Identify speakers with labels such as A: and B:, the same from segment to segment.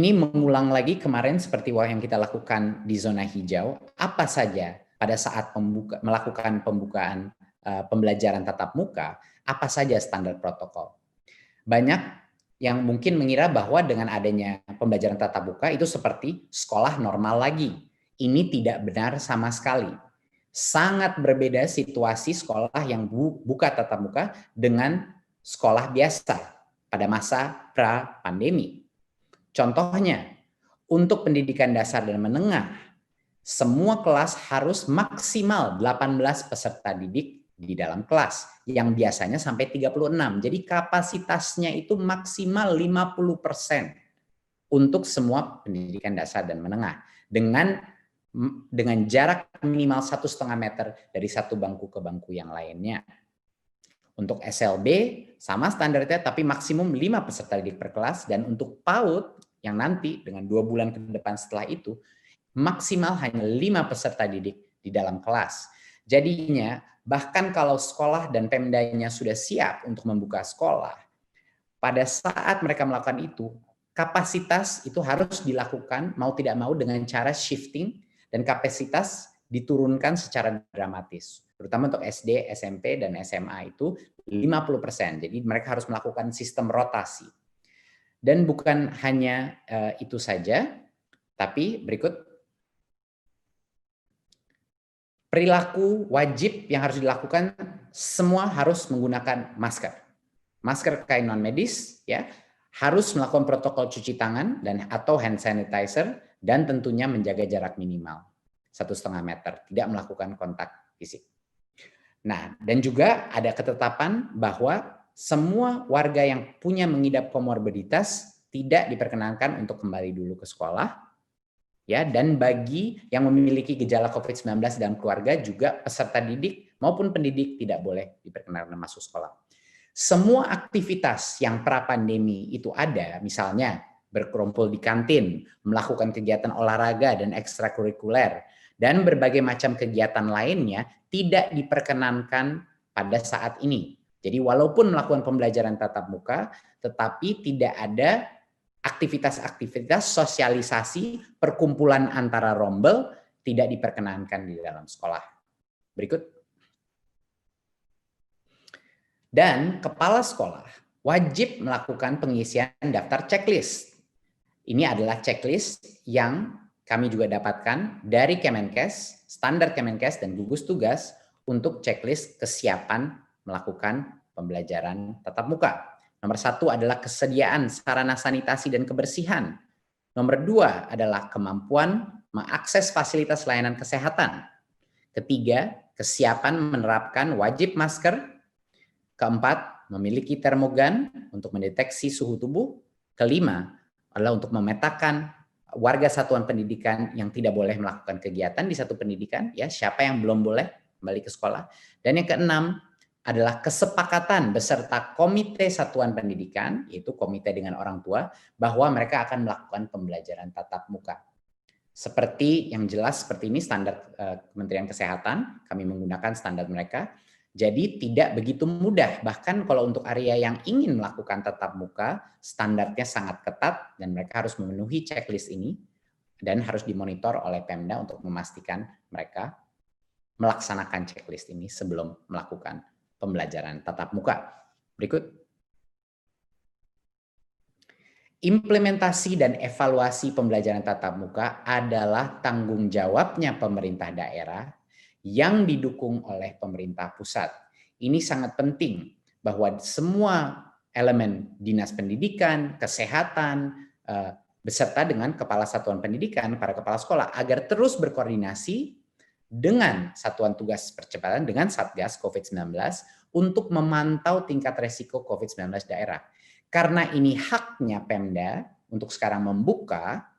A: Ini mengulang lagi kemarin seperti yang kita lakukan di zona hijau, apa saja pada saat melakukan pembukaan pembelajaran tatap muka, apa saja standar protokol. Banyak yang mungkin mengira bahwa dengan adanya pembelajaran tatap muka itu seperti sekolah normal lagi. Ini tidak benar sama sekali. Sangat berbeda situasi sekolah yang buka tatap muka dengan sekolah biasa pada masa pra-pandemi. Contohnya, untuk pendidikan dasar dan menengah, semua kelas harus maksimal 18 peserta didik di dalam kelas, yang biasanya sampai 36. Jadi kapasitasnya itu maksimal 50% untuk semua pendidikan dasar dan menengah. Dengan jarak minimal 1,5 meter dari satu bangku ke bangku yang lainnya. Untuk SLB sama standarnya tapi maksimum 5 peserta didik per kelas, dan untuk PAUD yang nanti dengan 2 bulan ke depan setelah itu maksimal hanya 5 peserta didik di dalam kelas. Jadinya bahkan kalau sekolah dan Pemdanya sudah siap untuk membuka sekolah, pada saat mereka melakukan itu kapasitas itu harus dilakukan mau tidak mau dengan cara shifting, dan kapasitas diturunkan secara dramatis. Terutama untuk SD, SMP, dan SMA itu 50%. Jadi mereka harus melakukan sistem rotasi. Dan bukan hanya itu saja, tapi berikut perilaku wajib yang harus dilakukan, semua harus menggunakan masker. Masker kain non medis, ya, harus melakukan protokol cuci tangan dan atau hand sanitizer, dan tentunya menjaga jarak minimal 1,5 meter, tidak melakukan kontak fisik. Nah, dan juga ada ketetapan bahwa semua warga yang punya mengidap komorbiditas tidak diperkenankan untuk kembali dulu ke sekolah, ya, dan bagi yang memiliki gejala COVID-19 dalam keluarga juga peserta didik maupun pendidik tidak boleh diperkenankan masuk sekolah. Semua aktivitas yang pra-pandemi itu ada, misalnya berkumpul di kantin, melakukan kegiatan olahraga dan ekstrakurikuler, dan berbagai macam kegiatan lainnya tidak diperkenankan pada saat ini. Jadi walaupun melakukan pembelajaran tatap muka, tetapi tidak ada aktivitas-aktivitas sosialisasi, perkumpulan antara rombel tidak diperkenankan di dalam sekolah. Berikut. Dan kepala sekolah wajib melakukan pengisian daftar checklist. Ini adalah checklist yang kami juga dapatkan dari Kemenkes, standar Kemenkes dan gugus tugas untuk checklist kesiapan melakukan pembelajaran tatap muka. Nomor 1 adalah kesediaan sarana sanitasi dan kebersihan. Nomor 2 adalah kemampuan mengakses fasilitas layanan kesehatan. Ketiga, kesiapan menerapkan wajib masker. Keempat, memiliki termogan untuk mendeteksi suhu tubuh. Kelima, adalah untuk memetakan warga satuan pendidikan yang tidak boleh melakukan kegiatan di satu pendidikan, ya, siapa yang belum boleh kembali ke sekolah. Dan yang keenam adalah kesepakatan beserta komite satuan pendidikan, yaitu komite dengan orang tua, bahwa mereka akan melakukan pembelajaran tatap muka. Seperti yang jelas seperti ini standar Kementerian Kesehatan, kami menggunakan standar mereka. Jadi tidak begitu mudah, bahkan kalau untuk area yang ingin melakukan tatap muka, standarnya sangat ketat dan mereka harus memenuhi checklist ini dan harus dimonitor oleh Pemda untuk memastikan mereka melaksanakan checklist ini sebelum melakukan pembelajaran tatap muka. Berikut. Implementasi dan evaluasi pembelajaran tatap muka adalah tanggung jawabnya pemerintah daerah yang didukung oleh pemerintah pusat. Ini sangat penting bahwa semua elemen dinas pendidikan, kesehatan, beserta dengan kepala satuan pendidikan, para kepala sekolah, agar terus berkoordinasi dengan satuan tugas percepatan, dengan Satgas COVID-19 untuk memantau tingkat resiko COVID-19 daerah. Karena ini haknya Pemda untuk sekarang membuka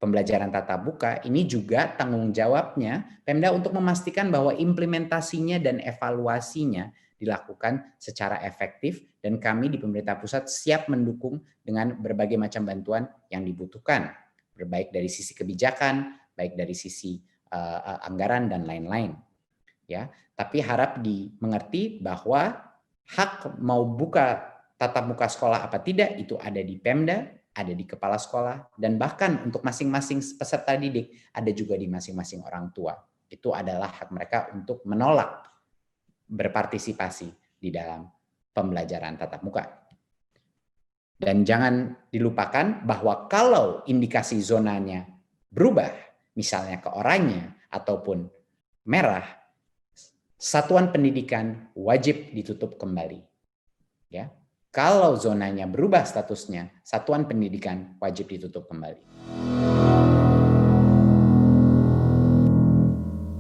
A: pembelajaran tatap muka, ini juga tanggung jawabnya Pemda untuk memastikan bahwa implementasinya dan evaluasinya dilakukan secara efektif, dan kami di pemerintah pusat siap mendukung dengan berbagai macam bantuan yang dibutuhkan, baik dari sisi kebijakan, baik dari sisi anggaran dan lain-lain. Ya, tapi harap dimengerti bahwa hak mau buka tatap muka sekolah apa tidak itu ada di Pemda, ada di kepala sekolah, dan bahkan untuk masing-masing peserta didik ada juga di masing-masing orang tua. Itu adalah hak mereka untuk menolak berpartisipasi di dalam pembelajaran tatap muka. Dan jangan dilupakan bahwa kalau indikasi zonanya berubah, misalnya ke oranye ataupun merah, satuan pendidikan wajib ditutup kembali. Ya. Kalau zonanya berubah statusnya, satuan pendidikan wajib ditutup kembali.